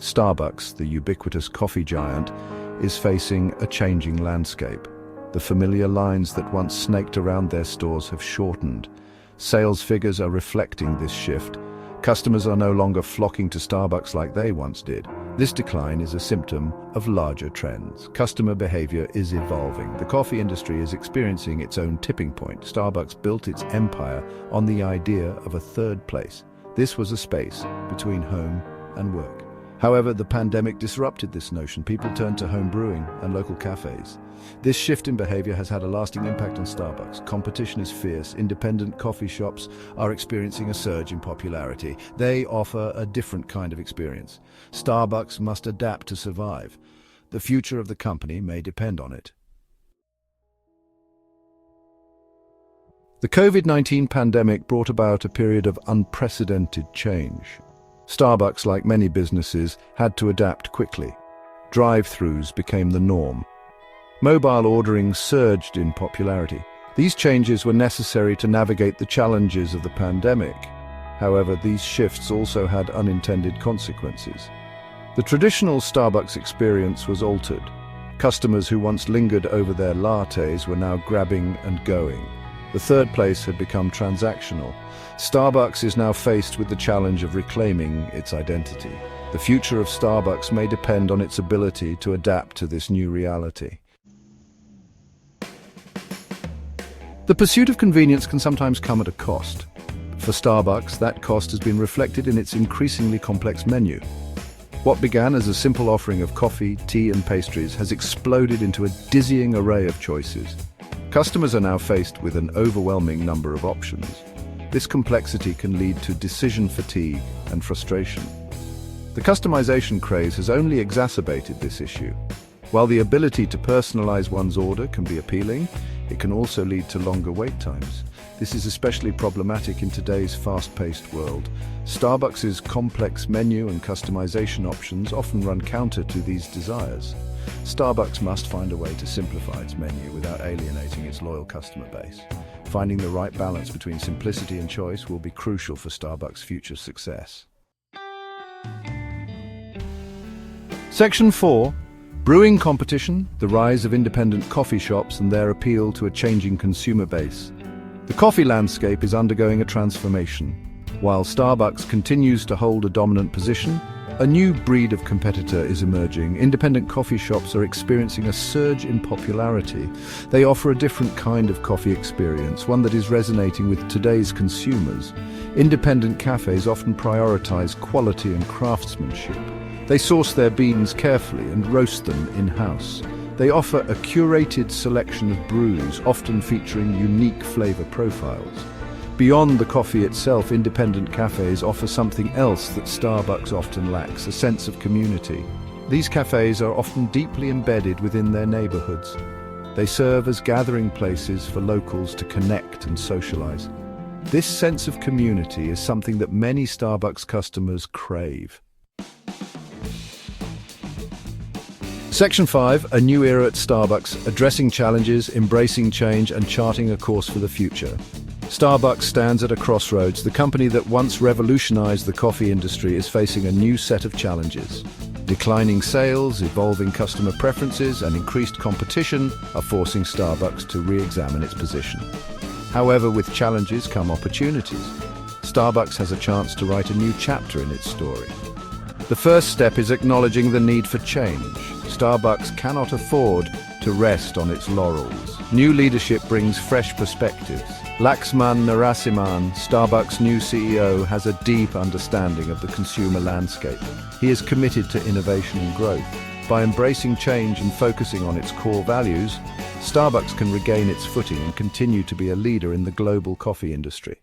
Starbucks, the ubiquitous coffee giant, is facing a changing landscape. The familiar lines that once snaked around their stores have shortened. Sales figures are reflecting this shift. Customers are no longer flocking to Starbucks like they once did. This decline is a symptom of larger trends. Customer behavior is evolving. The coffee industry is experiencing its own tipping point. Starbucks built its empire on the idea of a third place. This was a space between home and work. However, the pandemic disrupted this notion. People turned to home brewing and local cafes. This shift in behavior has had a lasting impact on Starbucks. Competition is fierce. Independent coffee shops are experiencing a surge in popularity. They offer a different kind of experience. Starbucks must adapt to survive. The future of the company may depend on it. The COVID-19 pandemic brought about a period of unprecedented change. Starbucks, like many businesses, had to adapt quickly. Drive-thrus became the norm. Mobile ordering surged in popularity. These changes were necessary to navigate the challenges of the pandemic. However, these shifts also had unintended consequences. The traditional Starbucks experience was altered. Customers who once lingered over their lattes were now grabbing and going. The third place had become transactional. Starbucks is now faced with the challenge of reclaiming its identity. The future of Starbucks may depend on its ability to adapt to this new reality. The pursuit of convenience can sometimes come at a cost. For Starbucks, that cost has been reflected in its increasingly complex menu. What began as a simple offering of coffee, tea, and pastries has exploded into a dizzying array of choices. Customers are now faced with an overwhelming number of options. This complexity can lead to decision fatigue and frustration. The customization craze has only exacerbated this issue. While the ability to personalize one's order can be appealing, it can also lead to longer wait times. This is especially problematic in today's fast-paced world. Starbucks' complex menu and customization options often run counter to these desires. Starbucks must find a way to simplify its menu without alienating its loyal customer base. Finding the right balance between simplicity and choice will be crucial for Starbucks' future success. Section 4. Brewing competition, the rise of independent coffee shops and their appeal to a changing consumer base. The coffee landscape is undergoing a transformation. While Starbucks continues to hold a dominant position, a new breed of competitor is emerging. Independent coffee shops are experiencing a surge in popularity. They offer a different kind of coffee experience, one that is resonating with today's consumers. Independent cafes often prioritize quality and craftsmanship. They source their beans carefully and roast them in-house. They offer a curated selection of brews, often featuring unique flavor profiles. Beyond the coffee itself, independent cafes offer something else that Starbucks often lacks, a sense of community. These cafes are often deeply embedded within their neighborhoods. They serve as gathering places for locals to connect and socialize. This sense of community is something that many Starbucks customers crave. Section 5, a new era at Starbucks, addressing challenges, embracing change, and charting a course for the future. Starbucks stands at a crossroads. The company that once revolutionized the coffee industry is facing a new set of challenges. Declining sales, evolving customer preferences, and increased competition are forcing Starbucks to re-examine its position. However, with challenges come opportunities. Starbucks has a chance to write a new chapter in its story. The first step is acknowledging the need for change. Starbucks cannot afford to rest on its laurels. New leadership brings fresh perspectives. Laxman Narasimhan, Starbucks' new CEO, has a deep understanding of the consumer landscape. He is committed to innovation and growth. By embracing change and focusing on its core values, Starbucks can regain its footing and continue to be a leader in the global coffee industry.